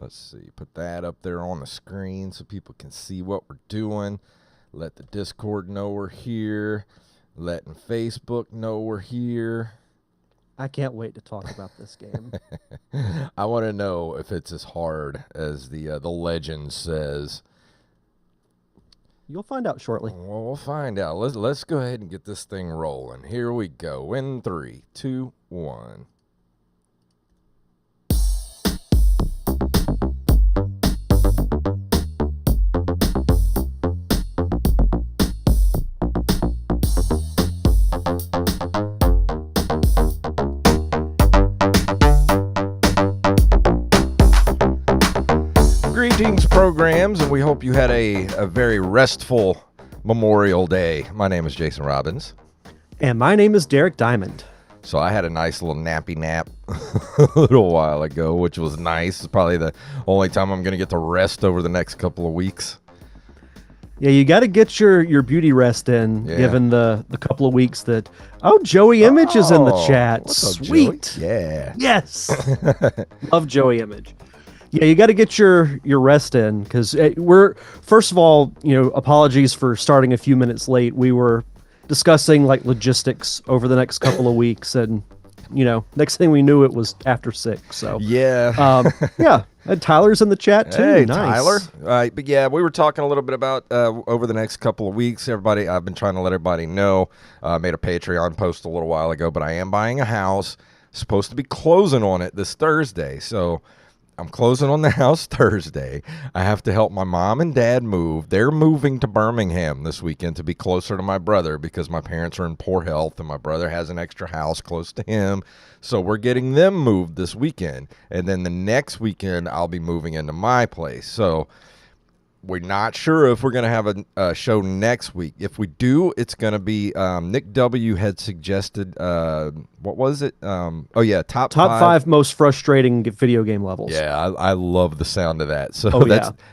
Let's see. Put that up there on the screen so people can see what we're doing. Let the Discord know we're here. Letting Facebook know we're here. I can't wait to talk about this game. I want to know if it's as hard as the legend says. You'll find out shortly. Well, we'll find out. Let's go ahead and get this thing rolling. Here we go. In 3, 2, 1. Greetings, programs, and we hope you had a very restful Memorial Day. My name is Jason Robbins. And my name is Derek Diamond. So I had a nice little nappy nap a little while ago, which was nice. It's probably the only time I'm going to get to rest over the next couple of weeks. Yeah, you got to get your beauty rest in, given the couple of weeks that... Oh, Joey Image is in the chat. What's up, Sweet. Joey? Yeah. Yes. Love Joey Image. Yeah, you got to get your rest in, because we're... First of all, apologies for starting a few minutes late. We were discussing logistics over the next couple of weeks, and next thing we knew, it was after 6. So yeah. Yeah. And Tyler's in the chat too. Hey, nice. Tyler. But yeah, we were talking a little bit about over the next couple of weeks. I've been trying to let everybody know. Made a Patreon post a little while ago, but I am buying a house. Supposed to be closing on it this Thursday, so I'm closing on the house Thursday. I have to help my mom and dad move. They're moving to Birmingham this weekend to be closer to my brother because my parents are in poor health and my brother has an extra house close to him. So we're getting them moved this weekend. And then the next weekend, I'll be moving into my place. So we're not sure if we're going to have a show next week. If we do, it's going to be Nick W. had suggested, what was it? Top 5 most frustrating video game levels. Yeah, I love the sound of that. So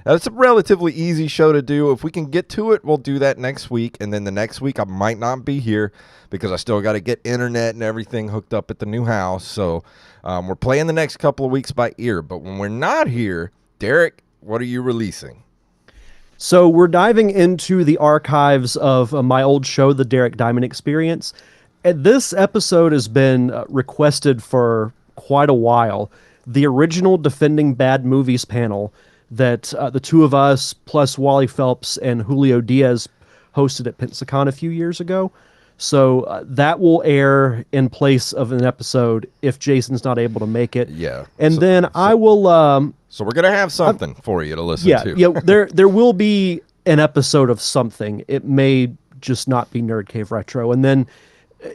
that's a relatively easy show to do. If we can get to it, we'll do that next week. And then the next week, I might not be here because I still got to get internet and everything hooked up at the new house. So we're playing the next couple of weeks by ear. But when we're not here, Derek, what are you releasing? So we're diving into the archives of my old show, The Derek Diamond Experience. And this episode has been requested for quite a while. The original Defending Bad Movies panel that the two of us, plus Wally Phelps and Julio Diaz, hosted at Pensacon a few years ago. So that will air in place of an episode if Jason's not able to make it. Yeah. And I will... So we're going to have something for you to listen to. Yeah, there will be an episode of something. It may just not be Nerd Cave Retro. And then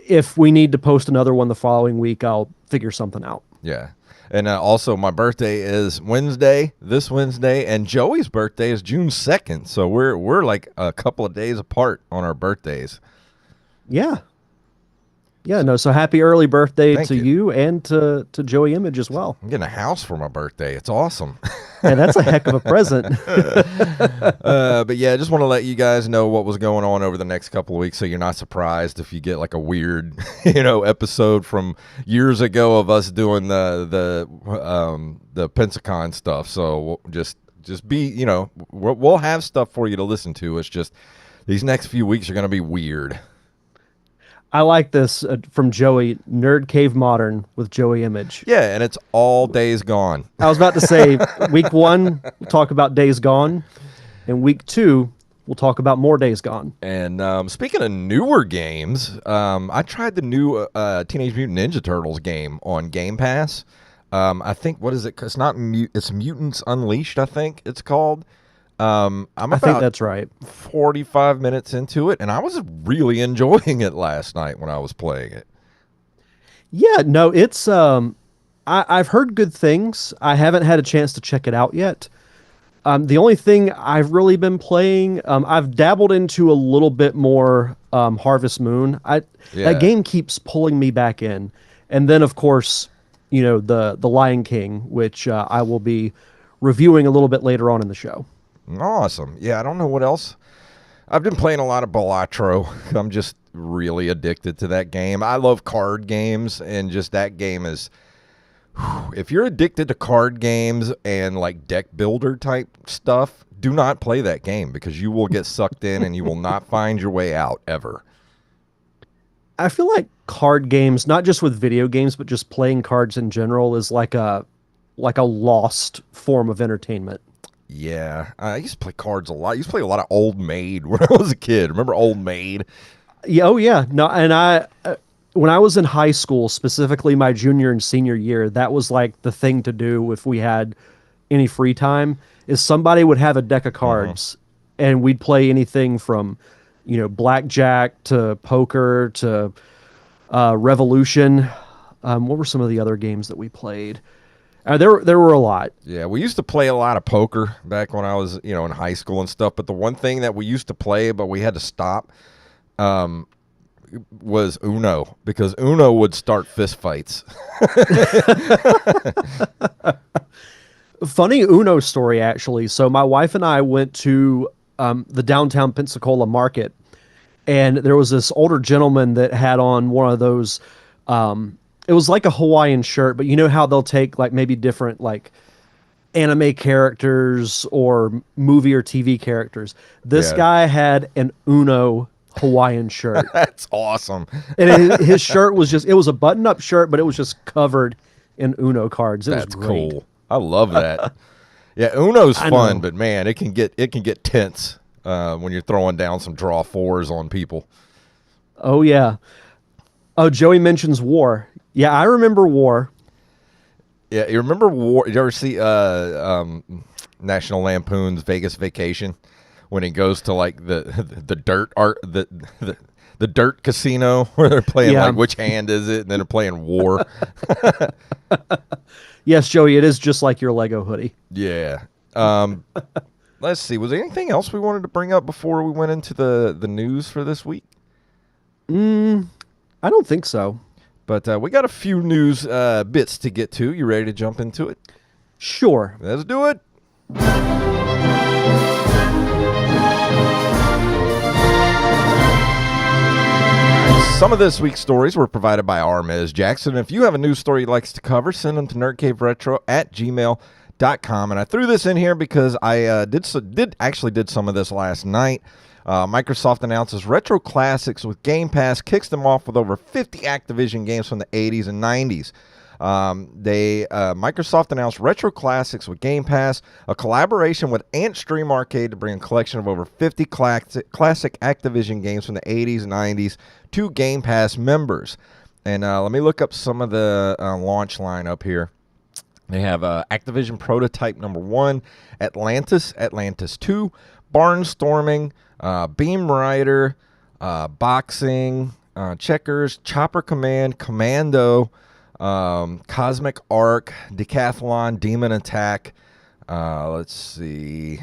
if we need to post another one the following week, I'll figure something out. Yeah. And also my birthday is this Wednesday, and Joey's birthday is June 2nd. So we're like a couple of days apart on our birthdays. Yeah. Yeah, no, so happy early birthday Thank to you and to Joey Image as well. I'm getting a house for my birthday. It's awesome. And that's a heck of a present. But yeah, I just want to let you guys know what was going on over the next couple of weeks so you're not surprised if you get like a weird, episode from years ago of us doing the Pensacon stuff. So we'll just be, we'll have stuff for you to listen to. It's just these next few weeks are going to be weird. I like this from Joey, Nerd Cave Modern with Joey Image. Yeah, and it's all Days Gone. I was about to say, week 1, we'll talk about Days Gone, and week 2, we'll talk about more Days Gone. And speaking of newer games, I tried the new Teenage Mutant Ninja Turtles game on Game Pass. I think, what is it? It's Mutants Unleashed, I think it's called. I think that's right. 45 minutes into it, and I was really enjoying it last night when I was playing it. Yeah, no, it's I've heard good things. I haven't had a chance to check it out yet. The only thing I've really been playing, I've dabbled into a little bit more Harvest Moon. That game keeps pulling me back in. And then, of course, the Lion King, which I will be reviewing a little bit later on in the show. Awesome. Yeah, I don't know what else. I've been playing a lot of Balatro. I'm just really addicted to that game. I love card games, and just that game is If you're addicted to card games and like deck builder type stuff, do not play that game because you will get sucked in and you will not find your way out ever. I feel like card games, not just with video games, but just playing cards in general, is like a lost form of entertainment. Yeah, I used to play cards a lot. I used to play a lot of Old Maid when I was a kid. Remember Old Maid? Yeah, oh yeah. No, and when I was in high school, specifically my junior and senior year, that was like the thing to do if we had any free time, is somebody would have a deck of cards and we'd play anything from, blackjack to poker to Revolution. What were some of the other games that we played? There were a lot. Yeah, we used to play a lot of poker back when I was, in high school and stuff. But the one thing that we used to play, but we had to stop, was Uno because Uno would start fist fights. Funny Uno story, actually. So my wife and I went to the downtown Pensacola market, and there was this older gentleman that had on one of those. It was like a Hawaiian shirt, but you know how they'll take like maybe different like anime characters or movie or TV characters. This Yeah. guy had an Uno Hawaiian shirt. That's awesome. And his shirt was it was a button-up shirt, but it was just covered in Uno cards. It That's was great. cool. I love that. Yeah, Uno's I fun, know. but man, it can get tense when you're throwing down some draw fours on people. Oh yeah. Oh, Joey mentions War. Yeah, I remember War. Yeah, you remember War? Did you ever see National Lampoon's Vegas Vacation when he goes to like the dirt art the dirt casino where they're playing Yeah. like which hand is it, and then they're playing War. Yes, Joey, it is just like your Lego hoodie. Yeah. Let's see. Was there anything else we wanted to bring up before we went into the news for this week? I don't think so. But we got a few news bits to get to. You ready to jump into it? Sure. Let's do it. Some of this week's stories were provided by Armez Jackson. If you have a news story you'd like us to cover, send them to nerdcaveretro@gmail.com. And I threw this in here because I did some of this last night. Microsoft announces Retro Classics with Game Pass, kicks them off with over 50 Activision games from the 80s and 90s. Microsoft announced Retro Classics with Game Pass, a collaboration with Antstream Arcade to bring a collection of over 50 classic Activision games from the 80s and 90s to Game Pass members. And let me look up some of the launch lineup here. They have Activision Prototype number 1, Atlantis 2, Barnstorming, Beam Rider, Boxing, Checkers, Chopper Command, Commando, Cosmic Arc, Decathlon, Demon Attack, let's see,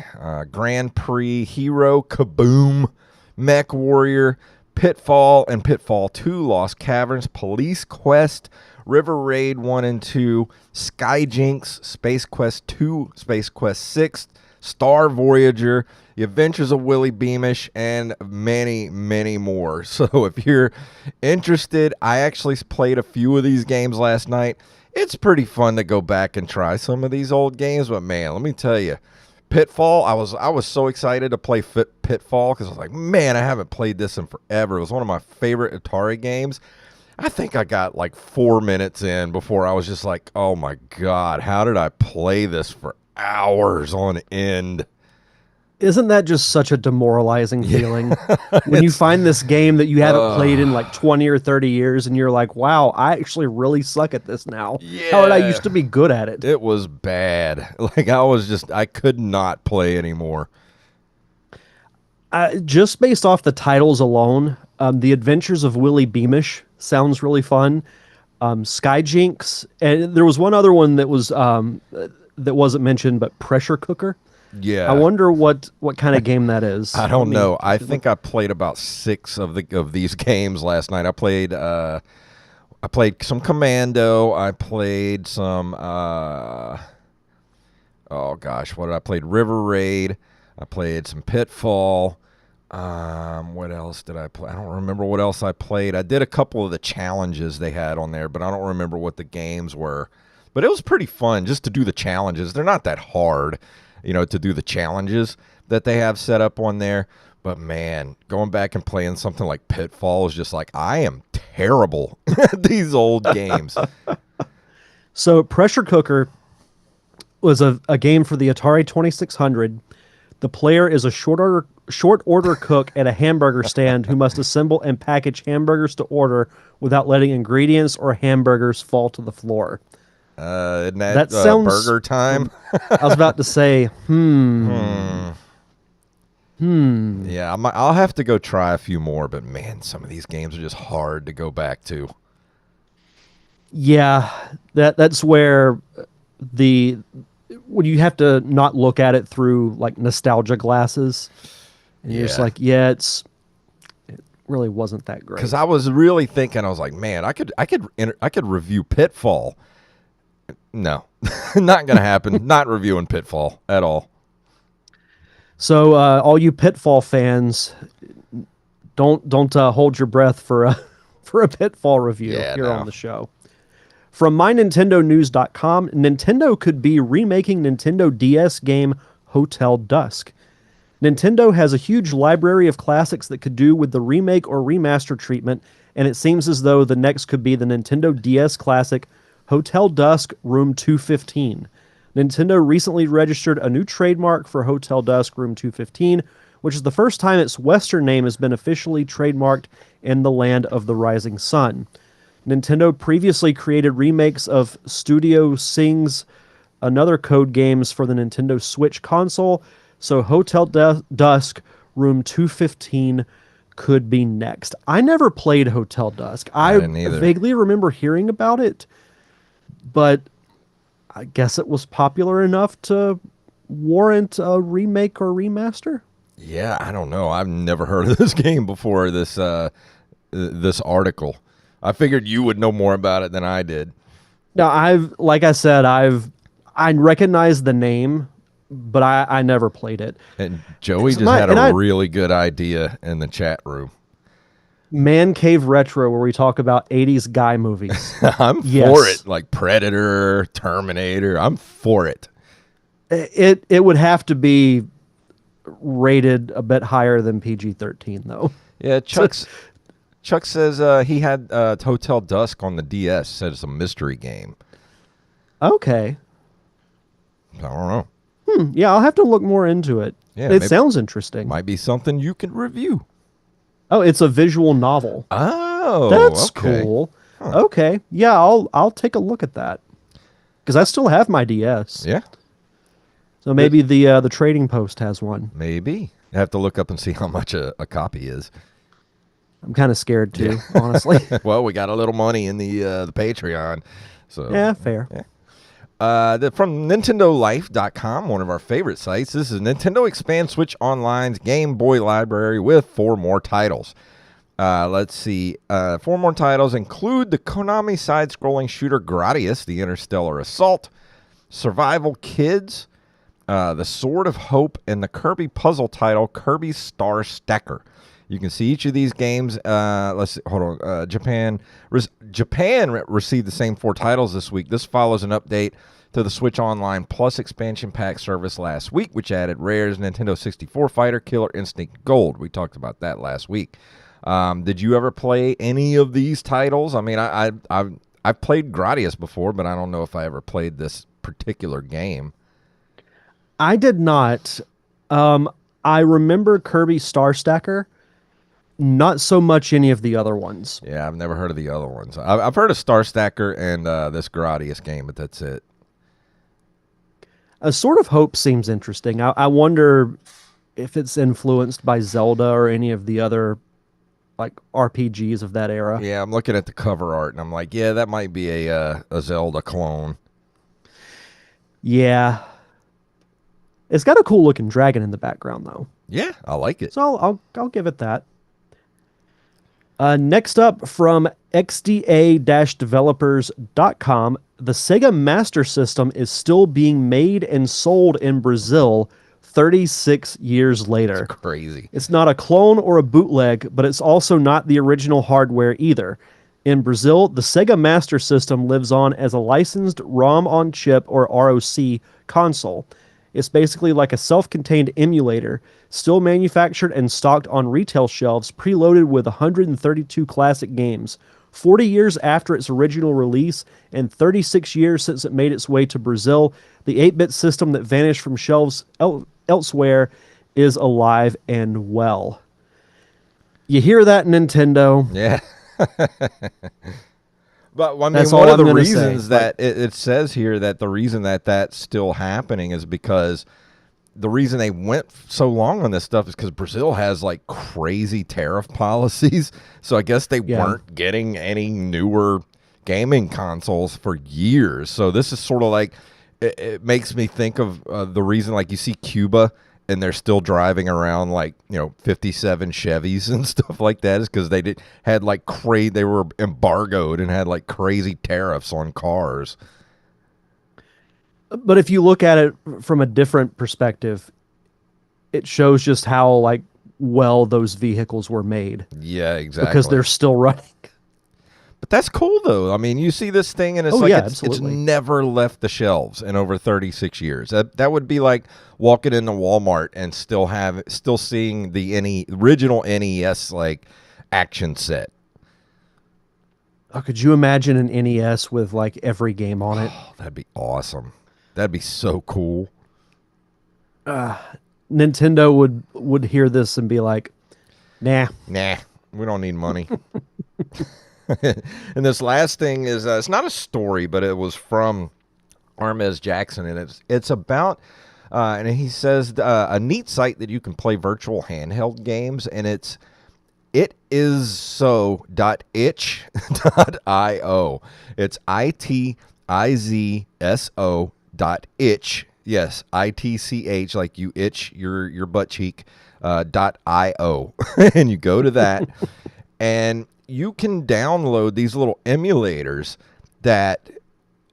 Grand Prix, Hero, Kaboom, Mech Warrior, Pitfall, and Pitfall 2, Lost Caverns, Police Quest, River Raid 1 and 2, Sky Jinx, Space Quest 2, Space Quest 6, Star Voyager, The Adventures of Willie Beamish, and many, many more. So if you're interested, I actually played a few of these games last night. It's pretty fun to go back and try some of these old games, but man, let me tell you, Pitfall, I was so excited to play Pitfall because I was like, man, I haven't played this in forever. It was one of my favorite Atari games. I think I got like 4 minutes in before I was just like, oh my God, how did I play this for hours on end? Isn't that just such a demoralizing feeling when you find this game that you haven't played in like 20 or 30 years and you're like, wow, I actually really suck at this now. How did I used to be good at it? It was bad. Like I could not play anymore. Just based off the titles alone, The Adventures of Willie Beamish sounds really fun. Sky Jinx, and there was one other one that wasn't mentioned, but Pressure Cooker. Yeah. I wonder what kind of game that is. I don't know. I think I played about 6 of these games last night. I played some Commando. I played some oh gosh, what did I play? River Raid. I played some Pitfall. What else did I play? I don't remember what else I played. I did a couple of the challenges they had on there, but I don't remember what the games were. But it was pretty fun just to do the challenges. They're not that hard, to do the challenges that they have set up on there. But man, going back and playing something like Pitfall is just like, I am terrible at these old games. So Pressure Cooker was a game for the Atari 2600. The player is a short order cook at a hamburger stand who must assemble and package hamburgers to order without letting ingredients or hamburgers fall to the floor. Isn't That sounds Burger Time? I was about to say, Yeah, I'll have to go try a few more, but man, some of these games are just hard to go back to. Yeah, that's where when you have to not look at it through like nostalgia glasses, and you're just Yeah. like, yeah, it really wasn't that great. Because I was really thinking, I was like, man, I could review Pitfall. No, not gonna happen. Not reviewing Pitfall at all. So, all you Pitfall fans, don't hold your breath for a for a Pitfall review Yeah, here no. on the show. From MyNintendoNews.com, Nintendo could be remaking Nintendo DS game Hotel Dusk. Nintendo has a huge library of classics that could do with the remake or remaster treatment, and it seems as though the next could be the Nintendo DS classic Hotel Dusk Room 215. Nintendo recently registered a new trademark for Hotel Dusk Room 215, which is the first time its Western name has been officially trademarked in the land of the rising sun. Nintendo previously created remakes of Studio Sing's another code games for the Nintendo Switch console, so Hotel Dusk Room 215 could be next. I never played Hotel Dusk. I didn't either. vaguely remember hearing about it, but I guess it was popular enough to warrant a remake or remaster. Yeah, I don't know. I've never heard of this game before this article. I figured you would know more about it than I did. Now, like I said, I recognize the name, but I never played it. And Joey It's just not- had and a I- really good idea in the chat room. Man Cave Retro, where we talk about 80s guy movies. I'm Yes. for it. Like Predator, Terminator. I'm for it. It would have to be rated a bit higher than PG-13, though. Yeah, Chuck says he had Hotel Dusk on the DS. Said it's a mystery game. Okay. I don't know. Yeah, I'll have to look more into it. Yeah, It maybe- sounds interesting. Might be something you can review. Oh, it's a visual novel. Oh, That's okay. cool. Okay. Yeah, I'll take a look at that. Because I still have my DS. Yeah, So maybe the Trading Post has one. maybe. I have to look up and see how much a copy is. I'm kind of scared too, honestly. Well, we got a little money in the Patreon. So Yeah, fair. from NintendoLife.com, one of our favorite sites. This is Nintendo Expand Switch Online's Game Boy library with 4 more titles. Let's see. 4 more titles include the Konami side-scrolling shooter Gradius, the Interstellar Assault, Survival Kids, the Sword of Hope, and the Kirby puzzle title Kirby Star Stacker. You can see each of these games. Let's see, hold on. Japan received the same 4 titles this week. This follows an update to the Switch Online Plus expansion pack service last week, which added Rare's Nintendo 64 Fighter, Killer Instinct Gold. We talked about that last week. Did you ever play any of these titles? I mean, I've played Gradius before, but I don't know if I ever played this particular game. I did not. I remember Kirby Star Stacker. Not so much any of the other ones. Yeah, I've never heard of the other ones. I've heard of Star Stacker and this Gradius game, but that's it. A Sort of Hope seems interesting. I wonder if it's influenced by Zelda or any of the other like RPGs of that era. Yeah, I'm looking at the cover art, and I'm like, yeah, that might be a Zelda clone. Yeah. It's got a cool looking dragon in the background though. Yeah, I like it. So I'll give it that. Next up from xda-developers.com, the Sega Master System is still being made and sold in Brazil 36 years later. Crazy. It's not a clone or a bootleg, but it's also not the original hardware either. In Brazil, the Sega Master System lives on as a licensed ROM on chip or ROC console. It's basically like a self contained emulator, still manufactured and stocked on retail shelves, preloaded with 132 classic games. 40 years after its original release and 36 years since it made its way to Brazil, the 8-bit system that vanished from shelves elsewhere is alive and well. You hear that, Nintendo? Yeah. But I mean, That's one all of the I'm gonna say. reasons that it says here that the reason that that's still happening is because the reason they went so long on this stuff is because Brazil has like crazy tariff policies. So I guess they Yeah. weren't getting any newer gaming consoles for years. So this is sort of like it makes me think of the reason like you see Cuba and they're still driving around like 57 Chevys and stuff like that is because had like they were embargoed and had like crazy tariffs on cars. But if you look at it from a different perspective, it shows just how like well those vehicles were made Yeah, exactly. because they're still running. But that's cool though. I mean, you see this thing and it's Yeah, it's absolutely. never left the shelves in over 36 years. That would be like walking into Walmart and still seeing the original NES like action set. Oh, could you imagine an NES with like every game on it? Oh, that'd be awesome. That'd be so cool. Nintendo would hear this and be like, "Nah." Nah, we don't need money. And this last thing is it's not a story, but it was from Armez Jackson, and it's about and he says a neat site that you can play virtual handheld games, and it is so.itch.io. It's ITIZSO.itch. Yes, ITCH, like you itch your butt cheek, .io. And you go to that, and you can download these little emulators that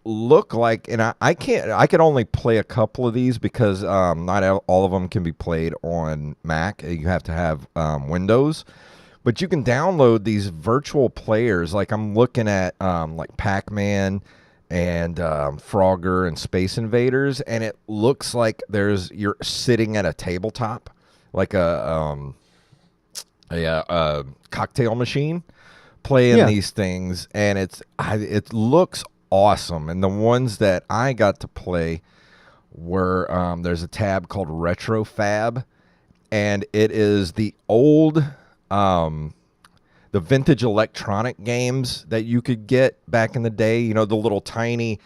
look like, and I could only play a couple of these because not all of them can be played on Mac. You have to have Windows. But you can download these virtual players. Like I'm looking at like Pac-Man and Frogger and Space Invaders, and it looks like you're sitting at a tabletop, like a cocktail machine, playing these things, and it looks awesome. And the ones that I got to play were there's a tab called Retro Fab, and it is the old the vintage electronic games that you could get back in the day, the little tiny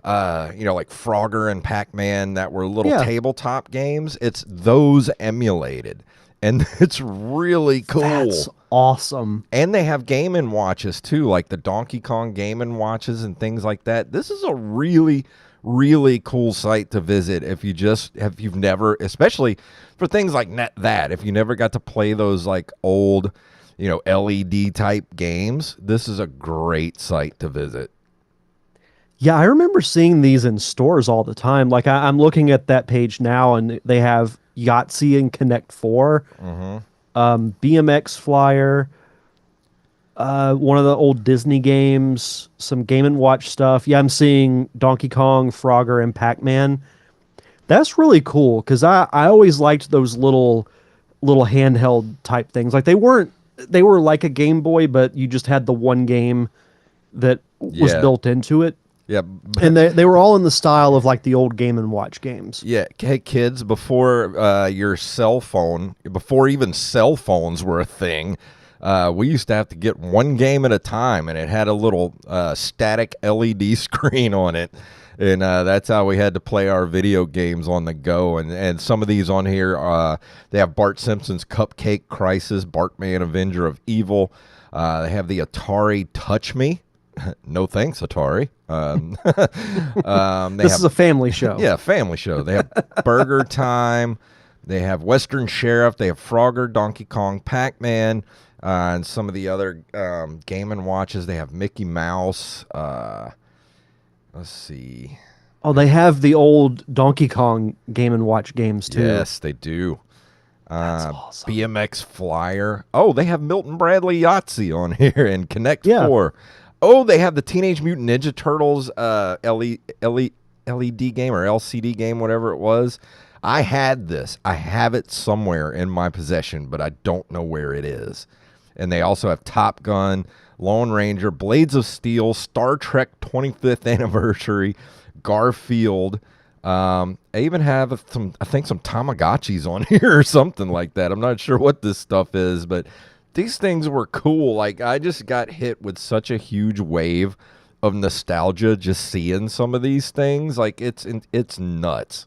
like Frogger and Pac-Man that were little tabletop games. It's those emulated, and it's really cool. That's awesome. And they have Game & Watches too, like the Donkey Kong Game & Watches and things like that. This is a really, really cool site to visit if you've never, especially for things like that, if you never got to play those like old, LED type games. This is a great site to visit. Yeah, I remember seeing these in stores all the time. Like I'm looking at that page now, and they have Yahtzee and Connect 4, BMX Flyer, one of the old Disney games, some Game & Watch stuff. Yeah, I'm seeing Donkey Kong, Frogger, and Pac-Man. That's really cool because I always liked those little handheld type things. Like they were like a Game Boy, but you just had the one game that was built into it. Yeah. And they were all in the style of like the old Game & Watch games. Yeah. Hey, kids, before your cell phone, before even cell phones were a thing, we used to have to get one game at a time, and it had a little static LED screen on it. And that's how we had to play our video games on the go. And some of these on here, they have Bart Simpson's Cupcake Crisis, Bartman Avenger of Evil. They have the Atari Touch Me. No thanks, Atari. This is a family show. Yeah, family show. They have Burger Time. They have Western Sheriff. They have Frogger, Donkey Kong, Pac-Man, and some of the other Game & Watches. They have Mickey Mouse. Let's see. Oh, they have the old Donkey Kong Game & Watch games too. Yes, they do. That's awesome. BMX Flyer. Oh, they have Milton Bradley Yahtzee on here and Connect Yeah. 4. Oh, they have the Teenage Mutant Ninja Turtles LED game or LCD game, whatever it was. I had this. I have it somewhere in my possession, but I don't know where it is. And they also have Top Gun, Lone Ranger, Blades of Steel, Star Trek 25th Anniversary, Garfield. I even have some Tamagotchis on here or something like that. I'm not sure what this stuff is, but these things were cool. Like, I just got hit with such a huge wave of nostalgia just seeing some of these things. Like, it's nuts.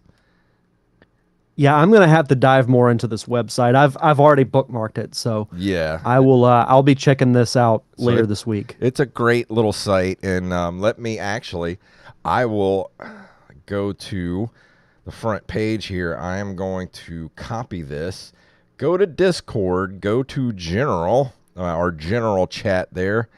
Yeah, I'm gonna have to dive more into this website. I've already bookmarked it, so Yeah. I will. I'll be checking this out later this week. It's a great little site, and I will go to the front page here. I am going to copy this, go to Discord, go to General, our General chat there,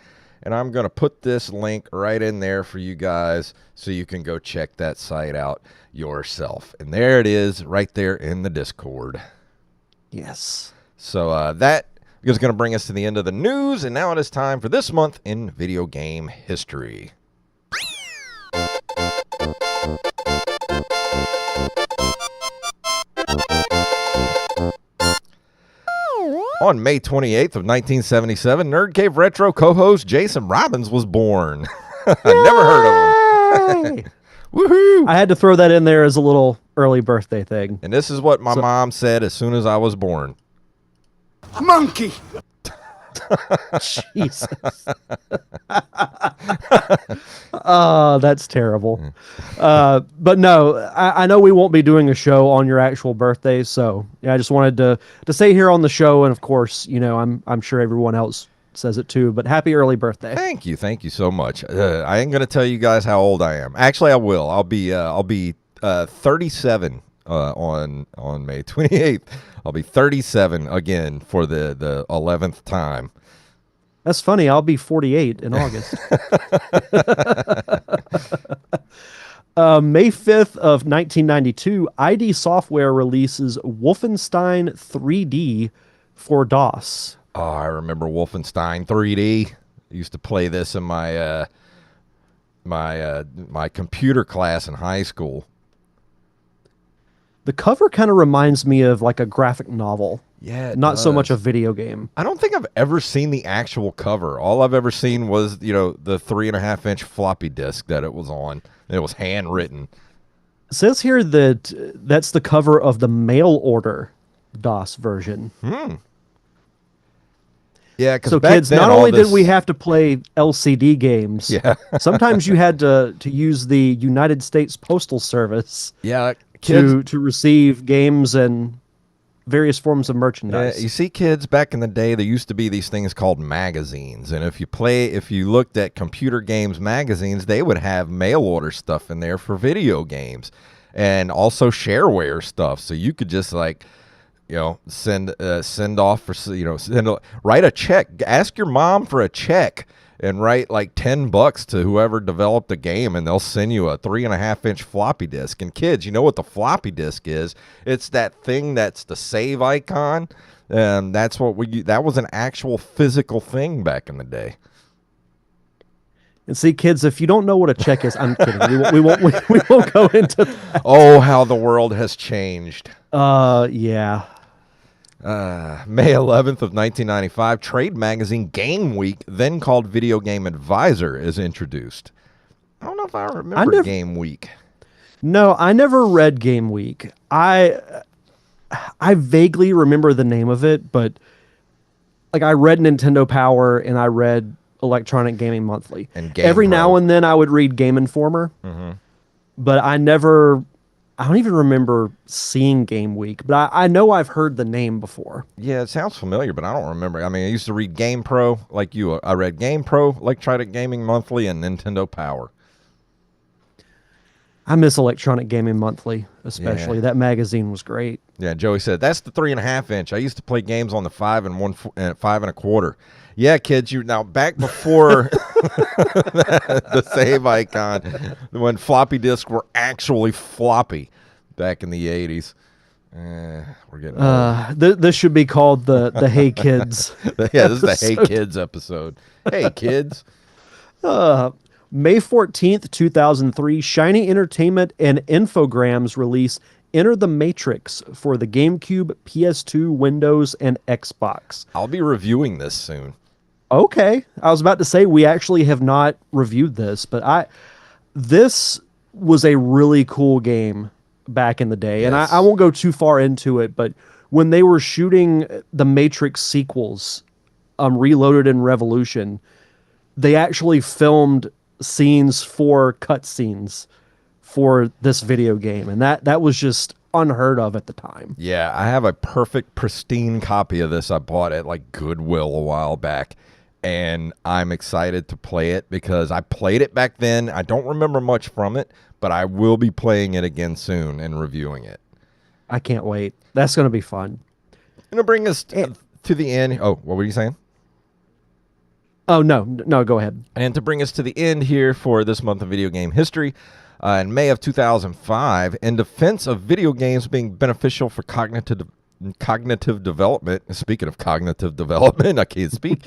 and I'm going to put this link right in there for you guys so you can go check that site out yourself. And there it is right there in the Discord. Yes. So that is going to bring us to the end of the news, and now it is time for this month in video game history. On May 28th of 1977, Nerd Cave Retro co-host Jason Robbins was born. I never heard of him. Woohoo! I had to throw that in there as a little early birthday thing. And this is what my mom said as soon as I was born. Monkey! Jesus. Oh, that's terrible. But no, I know we won't be doing a show on your actual birthday, so yeah, I just wanted to say here on the show, and of course, you know, I'm sure everyone else says it too, but happy early birthday. Thank you so much. I ain't gonna tell you guys how old I am. Actually, I will. I'll be 37 on May 28th. I'll be 37 again for the 11th time. That's funny. I'll be 48 in August. May 5th of 1992, ID Software releases Wolfenstein 3D for DOS. Oh, I remember Wolfenstein 3D. I used to play this in my my computer class in high school. The cover kind of reminds me of like a graphic novel. Yeah, it not so does. much a video game. I don't think I've ever seen the actual cover. All I've ever seen was, the 3.5-inch floppy disk that it was on. It was handwritten. It says here that that's the cover of the mail order DOS version. Yeah, because so kids, not only did we have to play LCD games, yeah. sometimes you had to use the United States Postal Service to receive games and various forms of merchandise. You see, kids, back in the day, there used to be these things called magazines, and if you looked at computer games magazines, they would have mail order stuff in there for video games, and also shareware stuff. So you could just send off for write a check, ask your mom for a check, and write like $10 to whoever developed the game, and they'll send you a 3.5-inch floppy disk. And kids, you know what the floppy disk is? It's that thing that's the save icon, and that's what that was an actual physical thing back in the day. And see, kids, if you don't know what a check is, I'm kidding. We won't go into that. Oh, how the world has changed. Yeah. May 11th of 1995, trade magazine Game Week, then called Video Game Advisor, is introduced. I don't know if I remember Game Week. No, I never read Game Week. I vaguely remember the name of it, but like I read Nintendo Power and I read Electronic Gaming Monthly. And Game Every Pro. now and then I would read Game Informer, but I don't even remember seeing Game Week, but I know I've heard the name before. Yeah, it sounds familiar, but I don't remember. I mean, I used to read Game Pro like you. I read Game Pro, Electronic Gaming Monthly, and Nintendo Power. I miss Electronic Gaming Monthly, especially. That magazine was great. Yeah, Joey said, that's the 3.5-inch. I used to play games on the 5 and 5.25. Yeah, kids, now back before the save icon, when floppy disks were actually floppy back in the 80s. We're getting old. This should be called the Hey Kids. Yeah, this is the Hey episode. Kids episode. Hey kids. May 14th, 2003, Shiny Entertainment and Infogrames release Enter the Matrix for the GameCube, PS2, Windows, and Xbox. I'll be reviewing this soon. Okay. I was about to say we actually have not reviewed this, but this was a really cool game back in the day. And Yes. I won't go too far into it, but when they were shooting the Matrix sequels, Reloaded and Revolution, they actually filmed scenes for cutscenes for this video game. And that was just unheard of at the time. Yeah, I have a perfect, pristine copy of this I bought at like Goodwill a while back. And I'm excited to play it because I played it back then. I don't remember much from it, but I will be playing it again soon and reviewing it. I can't wait. That's going to be fun. Gonna bring us to the end. Oh, what were you saying? Oh, no, go ahead. And to bring us to the end here for this month of video game history, in May of 2005, in defense of video games being beneficial for cognitive development, speaking of cognitive development, I can't speak,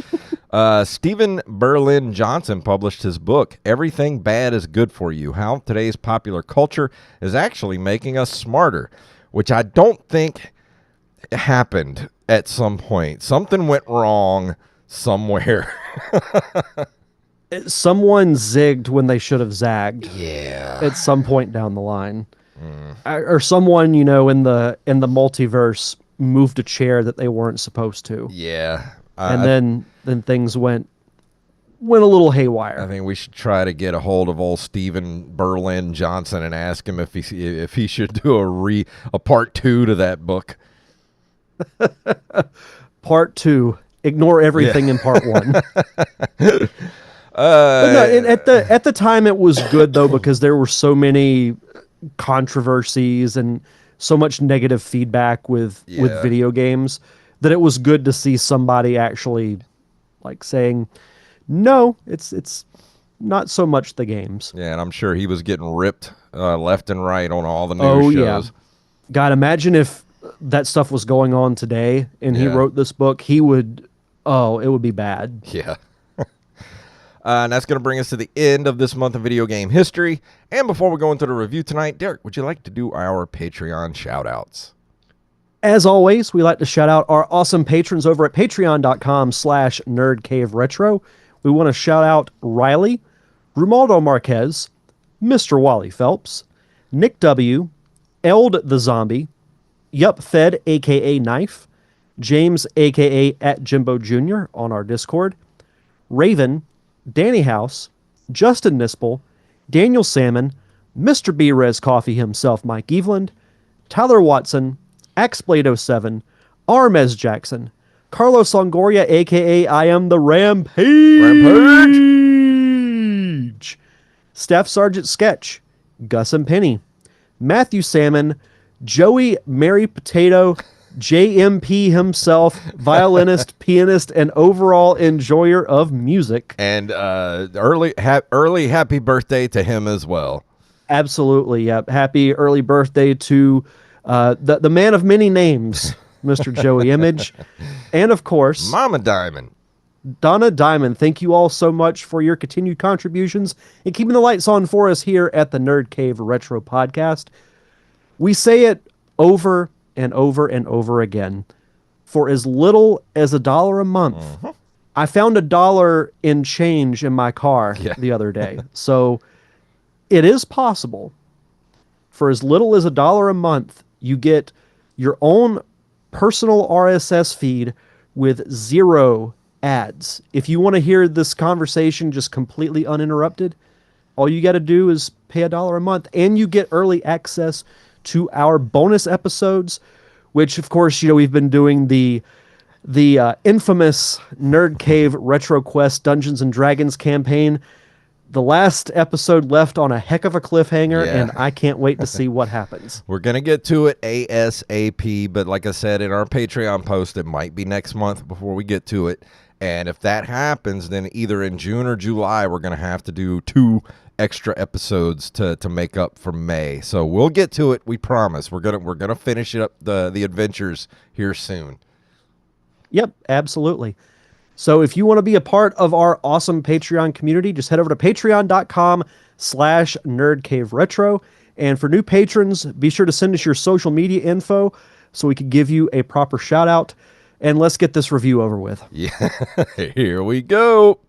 Stephen Berlin Johnson published his book, Everything Bad is Good for You, How Today's Popular Culture is Actually Making Us Smarter, which I don't think happened at some point. Something went wrong somewhere. Someone zigged when they should have zagged. Yeah. At some point down the line. Or someone, in the multiverse moved a chair that they weren't supposed to. Yeah. And then things went a little haywire. I think we should try to get a hold of old Stephen Berlin Johnson and ask him if he should do a part 2 to that book. Part 2. Ignore everything in part 1. But no, at the time it was good though because there were so many controversies and so much negative feedback with video games that it was good to see somebody actually like saying, no, it's not so much the games. Yeah, and I'm sure he was getting ripped left and right on all the news shows. Yeah. God, imagine if that stuff was going on today and he wrote this book, it would be bad. Yeah. And that's going to bring us to the end of this month of video game history. And before we go into the review tonight, Derek, would you like to do our Patreon shout-outs? As always, we like to shout out our awesome patrons over at patreon.com/nerdcaveretro. We want to shout out Riley, Romualdo Marquez, Mr. Wally Phelps, Nick W., Eld the Zombie, Yup Fed, a.k.a. Knife, James, a.k.a. at Jimbo Jr. on our Discord, Raven, Danny House, Justin Nispel, Daniel Salmon, Mr. B-Rez Coffee himself, Mike Eveland, Tyler Watson, Axblade07, Armez Jackson, Carlos Longoria, a.k.a. I am the Rampage, Staff Sergeant Sketch, Gus and Penny, Matthew Salmon, Joey Mary Potato, JMP himself, violinist, pianist, and overall enjoyer of music. And early happy birthday to him as well. Absolutely, yep. Happy early birthday to the man of many names, Mr. Joey Image. And of course, Mama Diamond. Donna Diamond. Thank you all so much for your continued contributions and keeping the lights on for us here at the Nerd Cave Retro Podcast. We say it over and over and over again. For as little as $1 a month, I found $1 in change in my car the other day. So it is possible. For as little as $1 a month, you get your own personal RSS feed with 0 ads. If you want to hear this conversation just completely uninterrupted, all you got to do is pay $1 a month, and you get early access to our bonus episodes, which of course, we've been doing the infamous Nerd Cave Retro Quest Dungeons and Dragons campaign. The last episode left on a heck of a cliffhanger, and I can't wait to see what happens. We're going to get to it ASAP, but like I said in our Patreon post, it might be next month before we get to it. And if that happens, then either in June or July, we're going to have to do 2 extra episodes to make up for May. So we'll get to it. We promise. We're gonna finish it up the adventures here soon. Yep, absolutely. So if you want to be a part of our awesome Patreon community, just head over to patreon.com/nerdcaveretro. And for new patrons, be sure to send us your social media info so we can give you a proper shout out. And let's get this review over with. Yeah, here we go.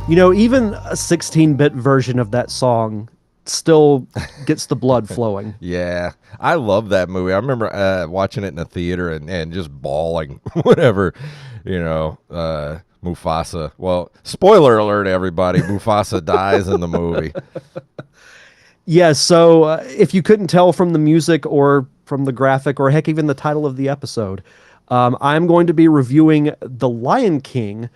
You know, even a 16-bit version of that song still gets the blood flowing. Yeah, I love that movie. I remember watching it in the theater and just bawling whenever, Mufasa. Well, spoiler alert, everybody. Mufasa dies in the movie. Yeah, so if you couldn't tell from the music or from the graphic or heck, even the title of the episode, I'm going to be reviewing The Lion King,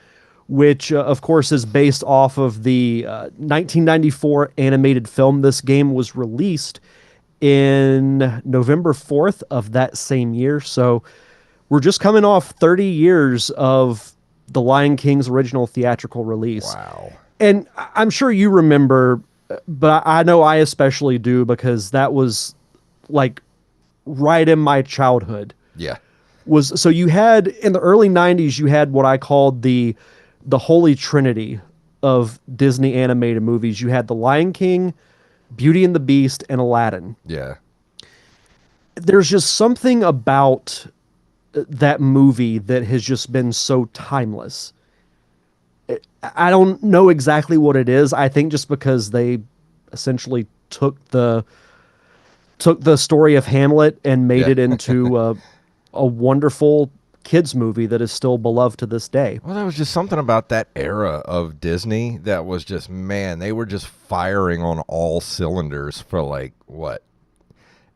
which, of course, is based off of the 1994 animated film. This game was released in November 4th of that same year. So we're just coming off 30 years of The Lion King's original theatrical release. Wow. And I'm sure you remember, but I know I especially do because that was like right in my childhood. Yeah. So you had in the early 90s, you had what I called the Holy Trinity of Disney animated movies. You had The Lion King, Beauty and the Beast, and Aladdin. Yeah. There's just something about that movie that has just been so timeless. I don't know exactly what it is. I think just because they essentially took the story of Hamlet and made it into a wonderful kids movie that is still beloved to this day. Well, there was just something about that era of Disney that was just, man, they were just firing on all cylinders for like, what,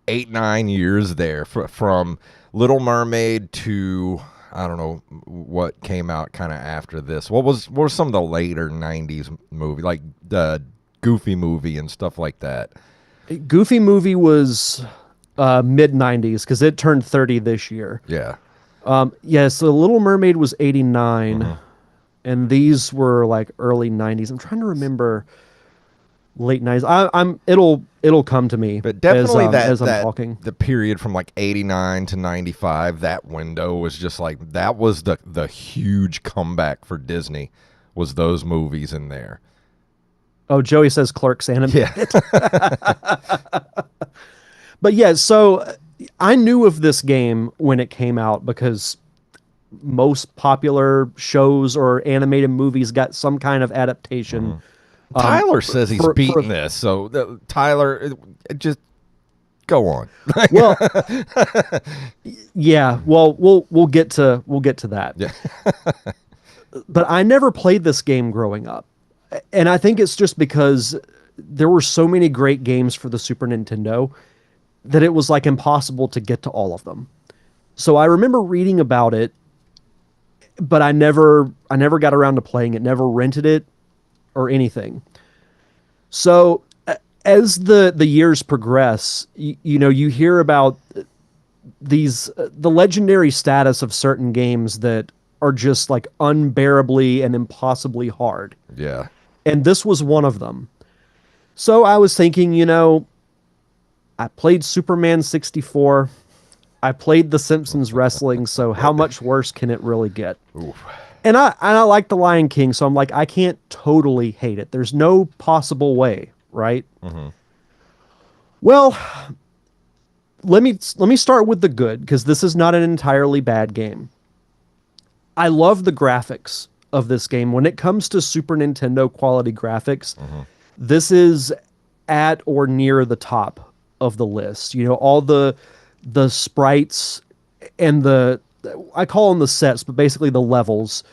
8-9 years there, from Little Mermaid to, I don't know what came out kind of after this. What were some of the later 90s movie, like the Goofy movie and stuff like that? Goofy movie was mid 90s because it turned 30 this year. Yeah. So Little Mermaid was 89 and these were like early 90s. I'm trying to remember late 90s. It'll come to me. But definitely as I'm talking. The period from like 89 to 95, that window was just like, that was the huge comeback for Disney, was those movies in there. Oh, Joey says Clerks animated. Yeah. But yeah, so I knew of this game when it came out because most popular shows or animated movies got some kind of adaptation. Tyler says he's beaten this, so Tyler, just go on. Well, yeah. Well, we'll get to that. Yeah. But I never played this game growing up, and I think it's just because there were so many great games for the Super Nintendo that it was like impossible to get to all of them. So I remember reading about it, but I never got around to playing it, never rented it or anything. So as the years progress, you hear about the legendary status of certain games that are just like unbearably and impossibly hard. Yeah. And this was one of them. So I was thinking, I played Superman 64. I played The Simpsons Wrestling, so how much worse can it really get? Oof. And I like The Lion King, so I'm like, I can't totally hate it. There's no possible way, right? Mm-hmm. Well, let me start with the good, because this is not an entirely bad game. I love the graphics of this game. When it comes to Super Nintendo quality graphics, this is at or near the top of the list. All the sprites and I call them the sets, but basically the levels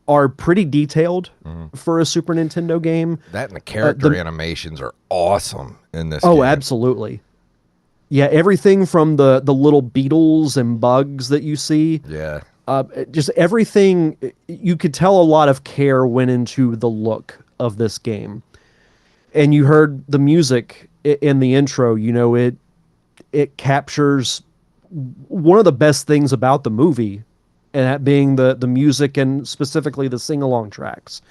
are pretty detailed for a Super Nintendo game. That and the character animations are awesome in this game. Oh, absolutely. Yeah, everything from the little beetles and bugs that you see, Yeah. just everything. You could tell a lot of care went into the look of this game. And you heard the music in the intro. It captures one of the best things about the movie, and that being the music and specifically the sing along tracks.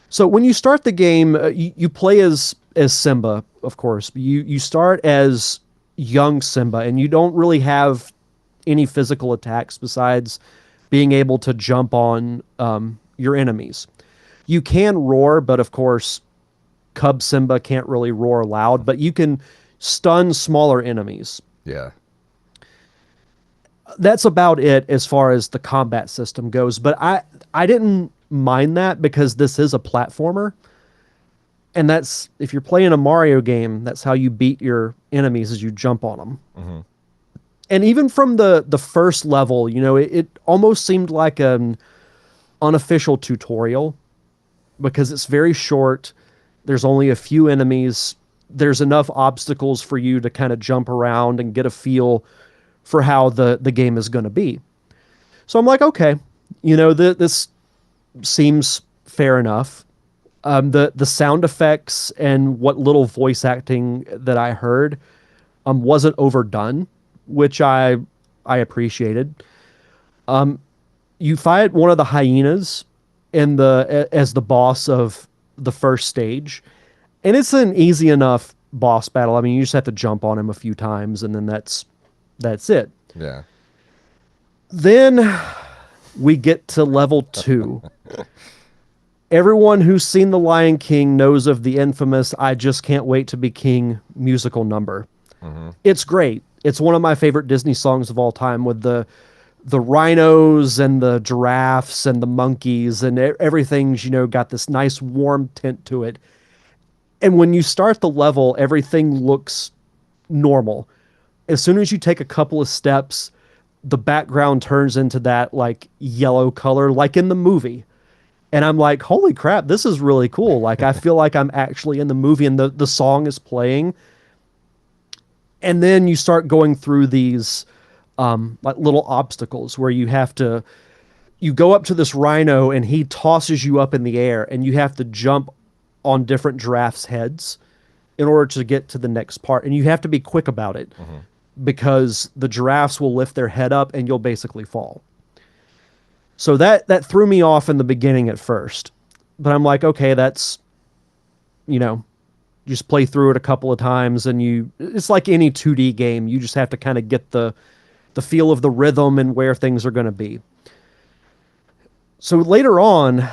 So when you start the game, you play as Simba, of course. You start as young Simba, and you don't really have any physical attacks besides being able to jump on your enemies. You can roar, but of course, Cub Simba can't really roar loud. But you can stun smaller enemies. Yeah. That's about it as far as the combat system goes. But I didn't mind that because this is a platformer. And that's, if you're playing a Mario game, that's how you beat your enemies, is you jump on them. Mm-hmm. And even from the first level, it almost seemed like an unofficial tutorial because it's very short. There's only a few enemies. There's enough obstacles for you to kind of jump around and get a feel for how the game is going to be. So I'm like, okay, this seems fair enough. The sound effects and what little voice acting that I heard wasn't overdone, which I appreciated. You fight one of the hyenas as the boss of the first stage, and it's an easy enough boss battle. I mean, you just have to jump on him a few times, and then that's it. Yeah. Then we get to level 2. Everyone who's seen The Lion King knows of the infamous "I Just Can't Wait to Be King" musical number. Mm-hmm. It's great. It's one of my favorite Disney songs of all time, with the rhinos and the giraffes and the monkeys and everything's, got this nice warm tint to it. And when you start the level, everything looks normal. As soon as you take a couple of steps, the background turns into that like yellow color, like in the movie. And I'm like, holy crap, this is really cool. Like, I feel like I'm actually in the movie and the song is playing. And then you start going through these like little obstacles where you go up to this rhino and he tosses you up in the air and you have to jump on different giraffes' heads in order to get to the next part. And you have to be quick about it because the giraffes will lift their head up and you'll basically fall. So that threw me off in the beginning at first. But I'm like, okay, that's, you just play through it a couple of times and it's like any 2D game. You just have to kind of get the feel of the rhythm and where things are going to be. So later on,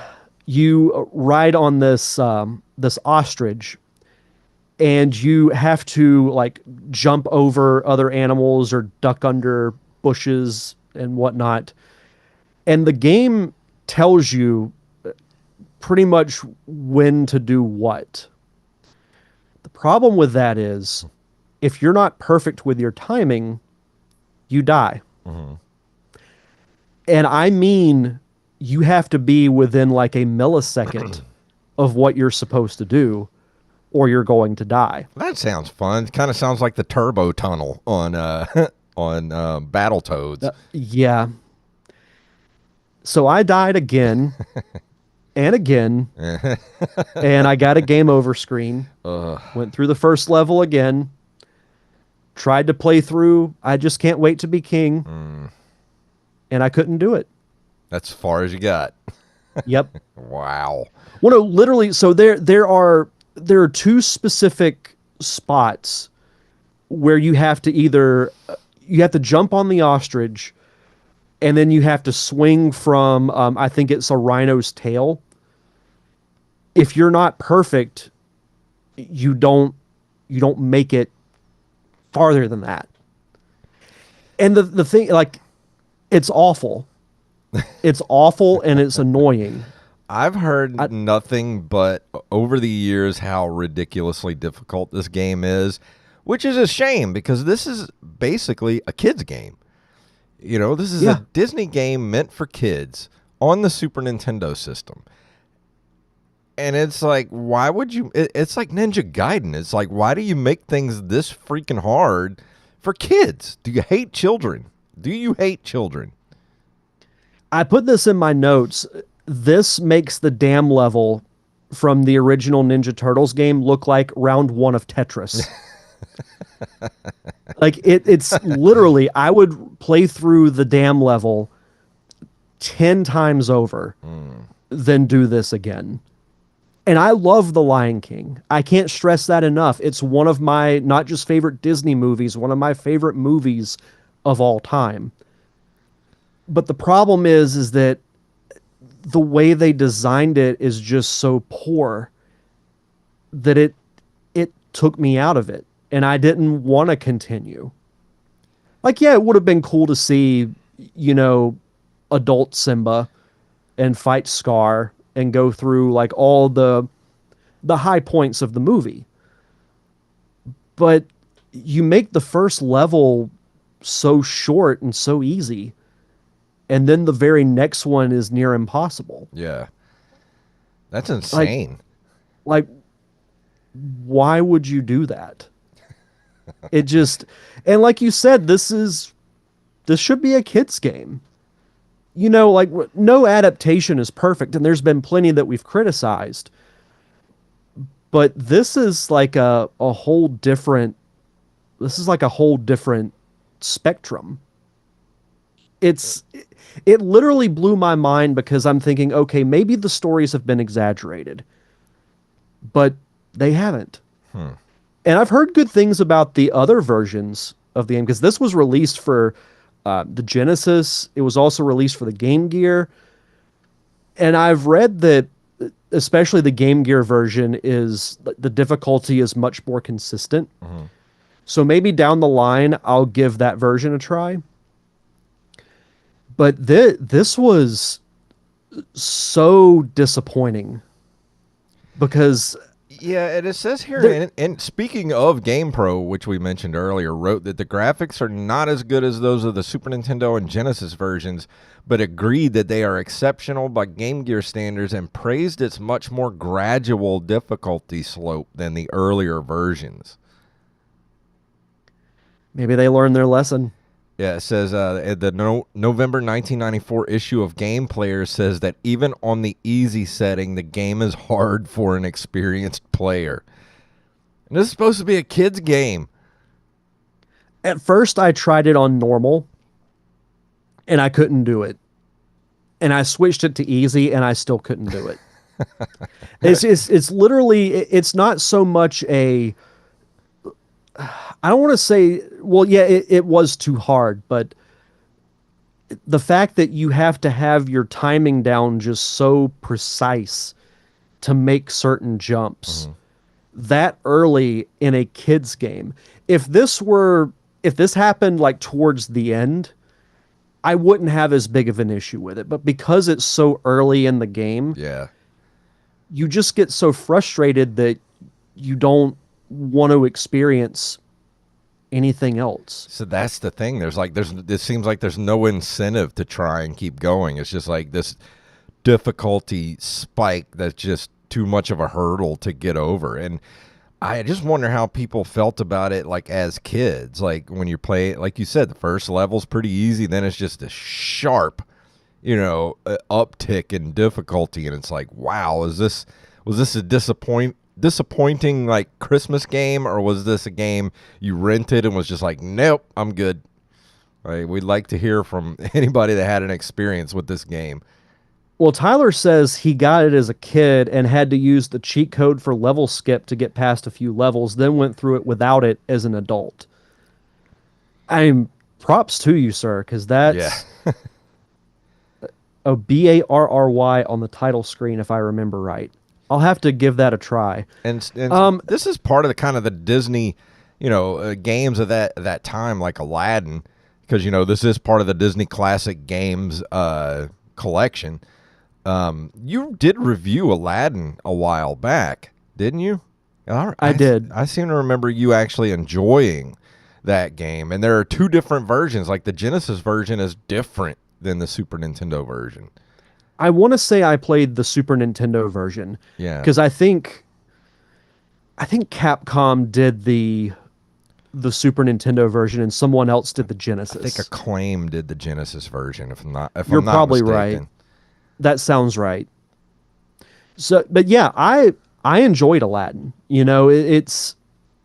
you ride on this ostrich, and you have to like jump over other animals or duck under bushes and whatnot. And the game tells you pretty much when to do what. The problem with that is, if you're not perfect with your timing, you die. Mm-hmm. And I mean, you have to be within like a millisecond of what you're supposed to do, or you're going to die. That sounds fun. It kind of sounds like the turbo tunnel on Battletoads. Yeah. So I died again and again, and I got a game over screen. Went through the first level again. Tried to play through I Just Can't Wait to Be King, and I couldn't do it. That's as far as you got. Yep. Wow. Well, no, literally. So there are 2 specific spots where you have to jump on the ostrich, and then you have to swing from I think it's a rhino's tail. If you're not perfect, you don't make it farther than that. And the thing, like, it's awful. It's awful and it's annoying. I've heard nothing but over the years how ridiculously difficult this game is, which is a shame because this is basically a kid's game. This is a Disney game meant for kids on the Super Nintendo system. And it's like, why would you... It's like Ninja Gaiden. It's like, why do you make things this freaking hard for kids. Do you hate children? Do you hate children? I put this in my notes. This makes the dam level from the original Ninja Turtles game look like round 1 of Tetris. Like it's literally, I would play through the dam level 10 times over than do this again. And I love The Lion King. I can't stress that enough. It's one of my, not just favorite Disney movies, one of my favorite movies of all time. But the problem is that the way they designed it is just so poor that it took me out of it. And I didn't want to continue. Like, yeah, it would have been cool to see, adult Simba and fight Scar and go through like all the high points of the movie. But you make the first level so short and so easy, and then the very next one is near impossible. Yeah. That's insane. Like why would you do that? It just, and like you said, this should be a kid's game. Like no adaptation is perfect, and there's been plenty that we've criticized. But this is like a whole different spectrum. It literally blew my mind because I'm thinking, okay, maybe the stories have been exaggerated, but they haven't. And I've heard good things about the other versions of the game, because this was released for the Genesis. It was also released for the Game Gear. And I've read that especially the Game Gear version the difficulty is much more consistent. So maybe down the line, I'll give that version a try. But this was so disappointing because... Yeah, and it says here, and speaking of GamePro, which we mentioned earlier, wrote that the graphics are not as good as those of the Super Nintendo and Genesis versions, but agreed that they are exceptional by Game Gear standards and praised its much more gradual difficulty slope than the earlier versions. Maybe they learned their lesson. Yeah, it says the November 1994 issue of Game Player says that even on the easy setting, the game is hard for an experienced player. And this is supposed to be a kid's game. At first, I tried it on normal, and I couldn't do it. And I switched it to easy, and I still couldn't do it. It's literally, it's not so much a... I don't want to say, well, yeah, it was too hard, but the fact that you have to have your timing down just so precise to make certain jumps that early in a kid's game. If this happened like towards the end, I wouldn't have as big of an issue with it. But because it's so early in the game, you just get so frustrated that you don't want to experience anything else. So that's the thing. It seems like there's no incentive to try and keep going. It's just like this difficulty spike that's just too much of a hurdle to get over. And I just wonder how people felt about it, like as kids. Like when you play it, like you said, the first level's pretty easy, then it's just a sharp, uptick in difficulty, and it's like, wow, was this a disappointing like Christmas game, or was this a game you rented and was just like, nope, I'm good? Right? We'd like to hear from anybody that had an experience with this game. Well, Tyler says he got it as a kid and had to use the cheat code for level skip to get past a few levels, then went through it without it as an adult. Props to you, sir, because that's a Barry on the title screen, if I remember right. I'll have to give that a try. And this is part of the kind of the Disney, games of that time, like Aladdin, because this is part of the Disney Classic Games collection. You did review Aladdin a while back, didn't you? I did. I seem to remember you actually enjoying that game, and there are two different versions. Like the Genesis version is different than the Super Nintendo version. I want to say I played the Super Nintendo version. Yeah. Because I think Capcom did the the Super Nintendo version and someone else did the Genesis. I think Acclaim did the Genesis version, if You're I'm not probably mistaken. right. That sounds right. So, but yeah, I enjoyed Aladdin. You know, it's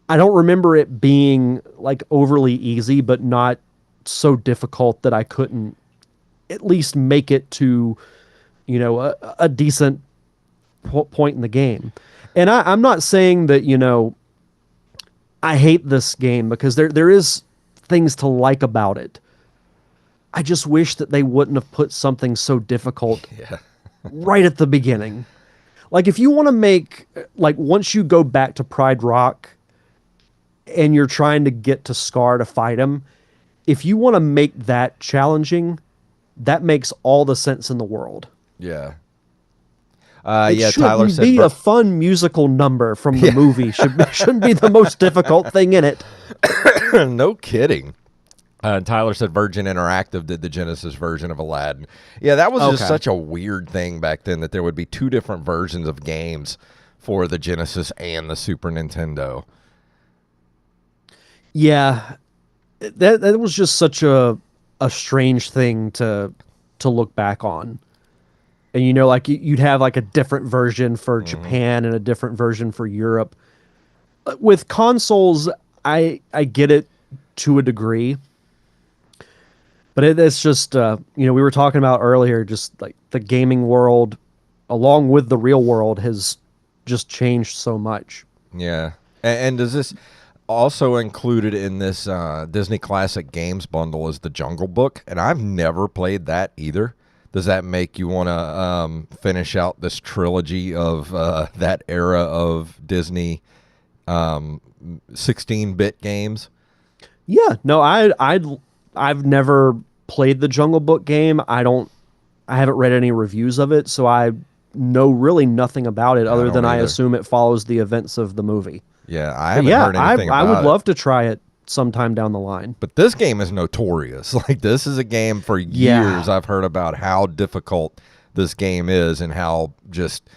I don't remember it being like overly easy, but not so difficult that I couldn't at least make it to, you know, a decent point in the game. And I'm not saying that, you know, I hate this game, because there is things to like about it. I just wish that they wouldn't have put something so difficult right at the beginning. Like, if you want to make, like, once you go back to Pride Rock and you're trying to get to Scar to fight him, if you want to make that challenging, that makes all the sense in the world. Yeah. It Yeah, shouldn't Tyler said be a fun musical number from the movie. Shouldn't be the most difficult thing in it. no kidding. Tyler said Virgin Interactive did the Genesis version of Aladdin. Yeah, that was just Okay. such a weird thing back then, that there would be two different versions of games for the Genesis and the Super Nintendo. Yeah, that was just such a strange thing to look back on. And, you know, like, you'd have like a different version for Japan and a different version for Europe. With consoles, I get it to a degree, but it's just you know, we were talking about earlier, just like the gaming world, along with the real world, has just changed so much. Yeah. And does this also included in this Disney Classic Games bundle is the Jungle Book? And I've never played that either. Does that make you want to finish out this trilogy of that era of Disney 16-bit games? Yeah, no, I've never played the Jungle Book game. I haven't read any reviews of it, so I know really nothing about it other don't than I either. assume it follows the events of the movie. Yeah, I But haven't yeah, heard anything I about would it. love to try it sometime down the line. But this game is notorious. Like, this is a game for Yeah. years I've heard about how difficult this game is and how just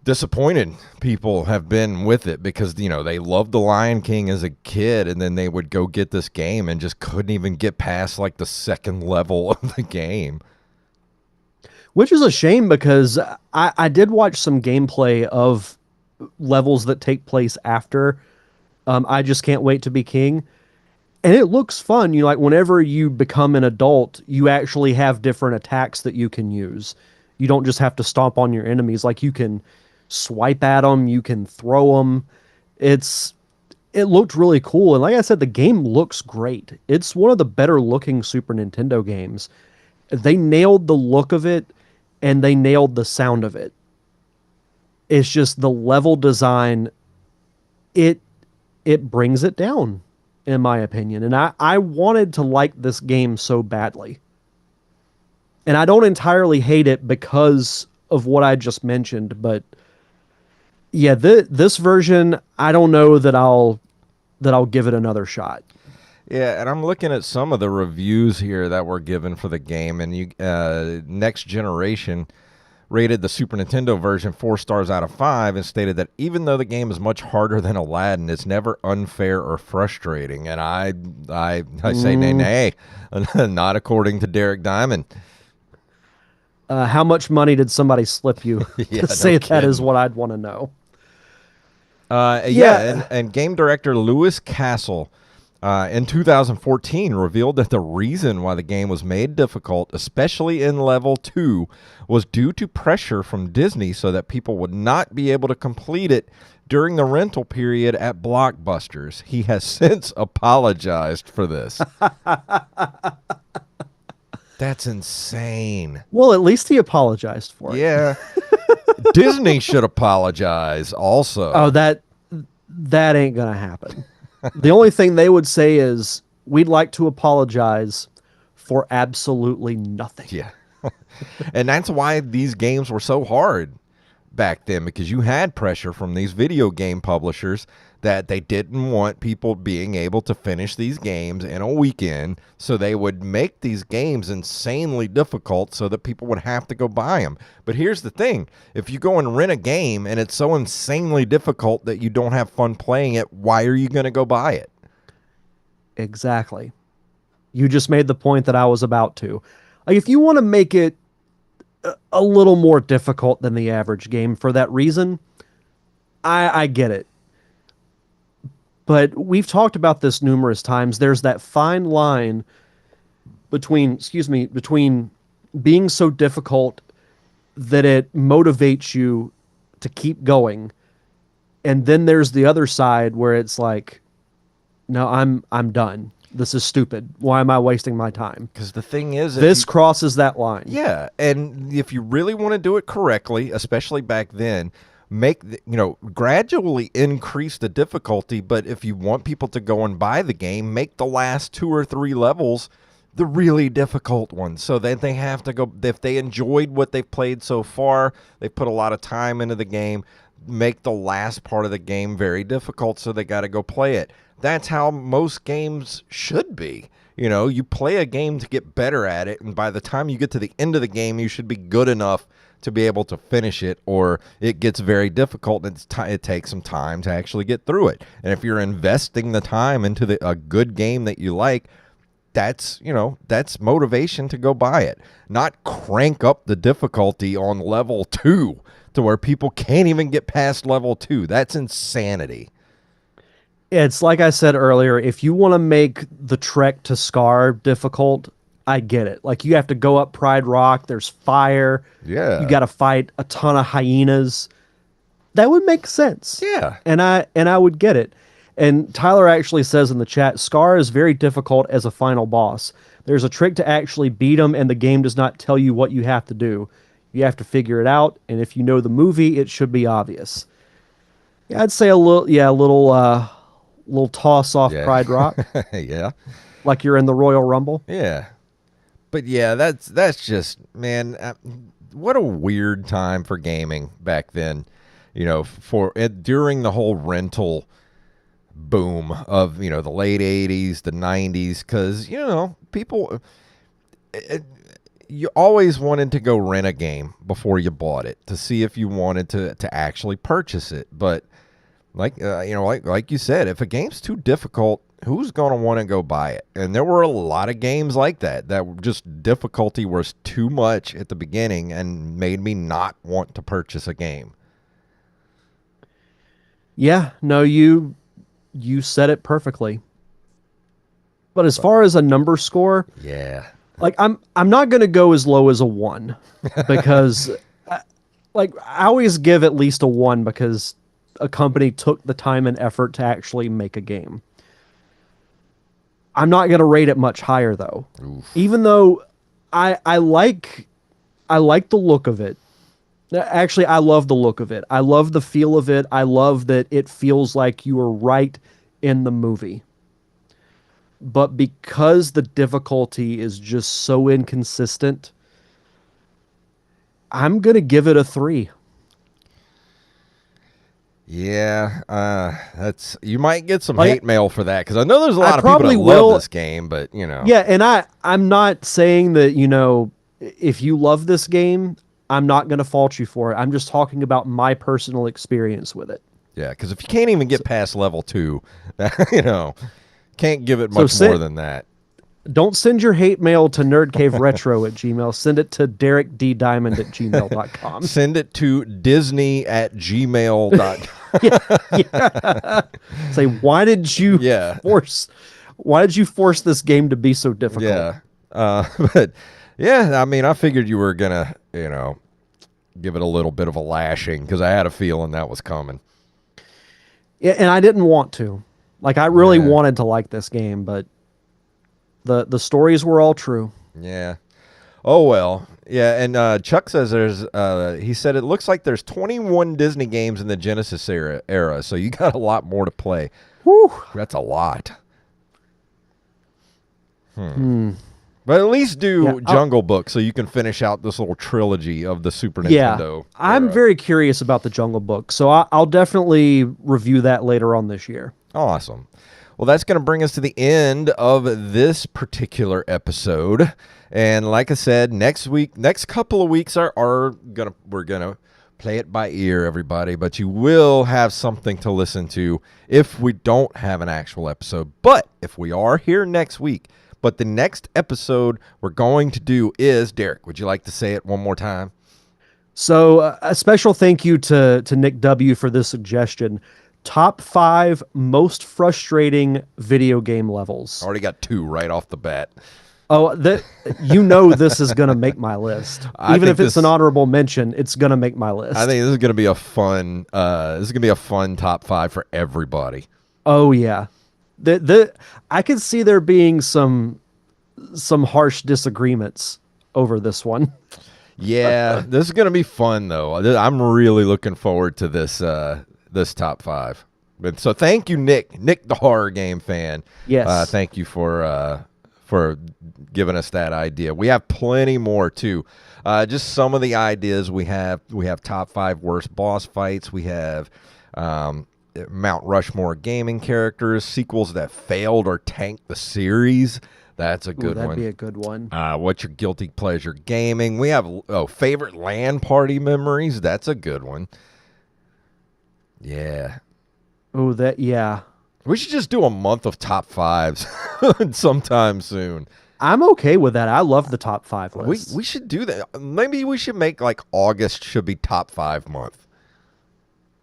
disappointed people have been with it, because, you know, they loved The Lion King as a kid, and then they would go get this game and just couldn't even get past like the second level of the game. Which is a shame, because I did watch some gameplay of levels that take place after I Just Can't Wait to Be King. And it looks fun. You know, like, whenever you become an adult, you actually have different attacks that you can use. You don't just have to stomp on your enemies. Like, you can swipe at them, you can throw them. It looked really cool. And like I said, the game looks great. It's one of the better looking Super Nintendo games. They nailed the look of it, and they nailed the sound of it. It's just the level design, it brings it down, in my opinion. And I wanted to like this game so badly. And I don't entirely hate it because of what I just mentioned, but yeah, this version, I don't know that I'll give it another shot. Yeah, and I'm looking at some of the reviews here that were given for the game, and Next Generation rated the Super Nintendo version 4 stars out of 5 and stated that even though the game is much harder than Aladdin, it's never unfair or frustrating. And I say nay, not according to Derek Diamond. How much money did somebody slip you Yeah, to no say that is kidding. what I'd want to know? Yeah, and game director Lewis Castle in 2014 revealed that the reason why the game was made difficult, especially in level 2, was due to pressure from Disney so that people would not be able to complete it during the rental period at Blockbusters. He has since apologized for this. That's insane. Well, at least he apologized for it. Yeah. Disney should apologize also. Oh, that ain't gonna happen. The only thing they would say is, we'd like to apologize for absolutely nothing. Yeah. And that's why these games were so hard back then, because you had pressure from these video game publishers that they didn't want people being able to finish these games in a weekend, so they would make these games insanely difficult so that people would have to go buy them. But here's the thing. If you go and rent a game and it's so insanely difficult that you don't have fun playing it, why are you going to go buy it? Exactly. You just made the point that I was about to. Like, if you want to make it a little more difficult than the average game for that reason, I get it. But we've talked about this numerous times. There's that fine line between being so difficult that it motivates you to keep going. And then there's the other side where it's like, no, I'm done. This is stupid. Why am I wasting my time? Because the thing is, This crosses that line. yeah, and if you really want to do it correctly, especially back then, gradually increase the difficulty. But if you want people to go and buy the game, make the last 2 or 3 levels the really difficult ones, so that they have to go. If they enjoyed what they've played so far, they've put a lot of time into the game. Make the last part of the game very difficult, so they got to go play it. That's how most games should be. You play a game to get better at it, and by the time you get to the end of the game, you should be good enough to be able to finish it, or it gets very difficult, and it takes some time to actually get through it. And if you're investing the time into a good game that you like, that's motivation to go buy it. Not crank up the difficulty on level 2 to where people can't even get past level 2. That's insanity. It's like I said earlier, if you want to make the trek to Scar difficult, I get it. Like, you have to go up Pride Rock, there's fire. Yeah. You got to fight a ton of hyenas. That would make sense. Yeah. And I would get it. And Tyler actually says in the chat, Scar is very difficult as a final boss. There's a trick to actually beat him, and the game does not tell you what you have to do. You have to figure it out, and if you know the movie, it should be obvious. Yeah, I'd say a little toss off Pride Rock. Yeah. Like you're in the Royal Rumble. Yeah. But yeah, that's just, man, what a weird time for gaming back then. During the whole rental boom of, the late 80s, the 90s, because, people, you always wanted to go rent a game before you bought it to see if you wanted to actually purchase it. But like you said, if a game's too difficult, who's going to want to go buy it? And there were a lot of games like that were just difficulty was too much at the beginning and made me not want to purchase a game. Yeah, no, you said it perfectly. But as far as a number score, yeah, like I'm not going to go as low as a 1 because I always give at least a 1 because a company took the time and effort to actually make a game. I'm not going to rate it much higher though. Oof. Even though I like the look of it. Actually, I love the look of it. I love the feel of it. I love that it feels like you were right in the movie. But because the difficulty is just so inconsistent, I'm going to give it a 3. Yeah, you might get some hate mail for that, because I know there's a lot of people that will love this game, but Yeah, and I'm not saying that, if you love this game, I'm not going to fault you for it. I'm just talking about my personal experience with it. Yeah, because if you can't even get past level 2, can't give it much more than that. Don't send your hate mail to nerdcaveretro@gmail. Send it to derekddiamond@gmail.com. Send it to disney@gmail.com. Say, why did you force this game to be so difficult? Yeah. But yeah, I mean, I figured you were gonna, give it a little bit of a lashing, because I had a feeling that was coming. Yeah, and I didn't want to. Like, I really wanted to like this game, but the stories were all true. Yeah. Oh, well. Yeah, and Chuck says he said it looks like there's 21 Disney games in the Genesis era, so you got a lot more to play. Whew. That's a lot. But at least do Jungle Book so you can finish out this little trilogy of the Super Nintendo era. I'm very curious about the Jungle Book, so I'll definitely review that later on this year. Awesome. Well, that's going to bring us to the end of this particular episode. And like I said, next couple of weeks we're gonna Play it by ear, everybody, but you will have something to listen to if we don't have an actual episode. But if we are here next week, but the next episode we're going to do is, Derek, would you like to say it one more time? So a special thank you to Nick W. for this suggestion. Top 5 most frustrating video game levels. Already got 2 right off the bat. Oh, this is going to make my list. Even if it's an honorable mention, it's going to make my list. I think this is going to be a fun. Top 5 for everybody. Oh yeah, I could see there being some harsh disagreements over this one. Yeah, this is going to be fun though. I'm really looking forward to this top 5. But so thank you, Nick, the horror game fan. Yes, thank you for giving us that idea. We have plenty more too. Just some of the ideas we have. We have top 5 worst boss fights. We have Mount Rushmore gaming characters, sequels that failed or tanked the series. That's a good one. That'd be a good one. What's your guilty pleasure gaming? We have favorite LAN party memories. That's a good one. Yeah. Oh, yeah. We should just do a month of top 5s sometime soon. I'm okay with that. I love the top 5 list. We should do that. Maybe we should make like August should be top 5 month.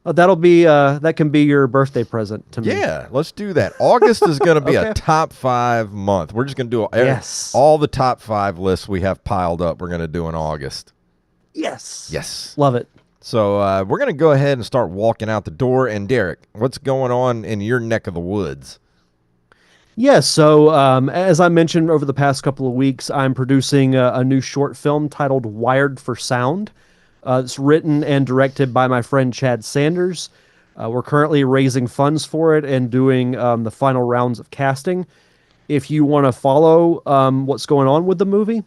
That'll be that can be your birthday present to me. Yeah, let's do that. August is going to be a top 5 month. We're just going to do all the top 5 lists we have piled up. We're going to do in August. Yes. Love it. So we're going to go ahead and start walking out the door. And Derek, what's going on in your neck of the woods? Yeah, so as I mentioned over the past couple of weeks, I'm producing a new short film titled Wired for Sound. It's written and directed by my friend Chad Sanders. We're currently raising funds for it and doing the final rounds of casting. If you want to follow what's going on with the movie,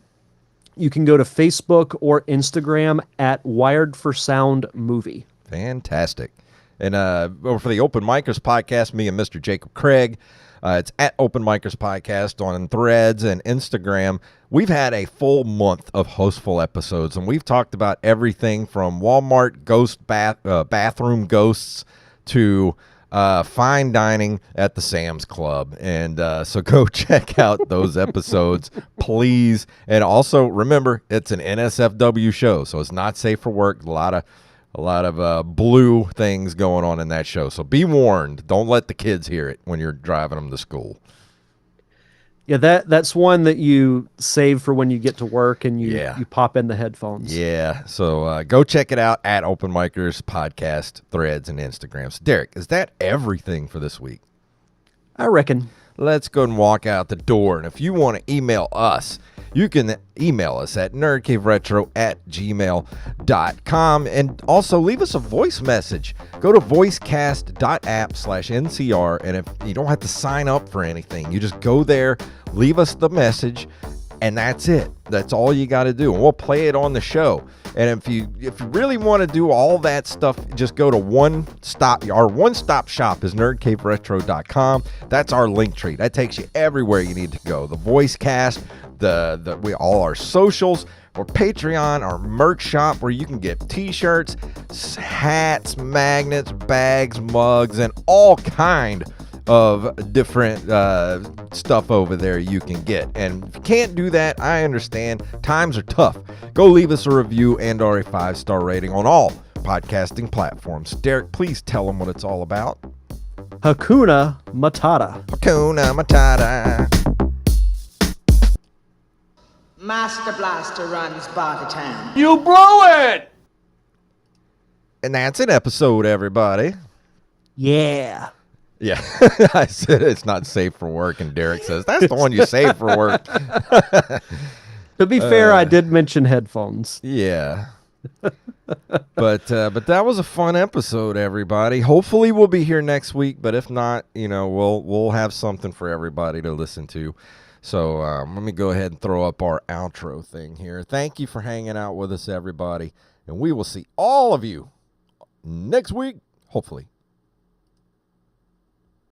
you can go to Facebook or Instagram at Wired for Sound Movie. Fantastic. And for the Open Micers podcast, me and Mr. Jacob Craig, it's at Open Micers Podcast on Threads and Instagram. We've had a full month of hostful episodes, and we've talked about everything from Walmart bathroom ghosts to fine dining at the Sam's Club. And so go check out those episodes, please. And also remember, it's an NSFW show, so it's not safe for work. A lot of blue things going on in that show. So be warned. Don't let the kids hear it when you're driving them to school. Yeah, that's one that you save for when you get to work and you pop in the headphones. Yeah, so go check it out at Open Micers Podcast, Threads, and Instagram. So Derek, is that everything for this week? I reckon. Let's go and walk out the door. And if you want to email us, you can email us at nerdcaveretro@gmail.com. And also leave us a voice message. Go to voicecast.app/NCR. And if you don't have to sign up for anything, you just go there, leave us the message, and that's it. That's all you got to do. And we'll play it on the show. And if you really want to do all that stuff, just go to our one-stop shop is nerdcaveretro.com. That's our link tree. That takes you everywhere you need to go. The voice cast, all our socials, or Patreon, our merch shop where you can get t-shirts, hats, magnets, bags, mugs, and all kind of different stuff over there you can get. And if you can't do that, I understand. Times are tough. Go leave us a review and or a 5-star rating on all podcasting platforms. Derek, please tell them what it's all about. Hakuna Matata. Hakuna Matata. Master Blaster runs Bartertown. You blew it! And that's an episode, everybody. Yeah. Yeah, I said it's not safe for work, and Derek says, that's the one you save for work. To be fair, I did mention headphones. Yeah. But that was a fun episode, everybody. Hopefully we'll be here next week, but if not, we'll have something for everybody to listen to. So let me go ahead and throw up our outro thing here. Thank you for hanging out with us, everybody, and we will see all of you next week, hopefully.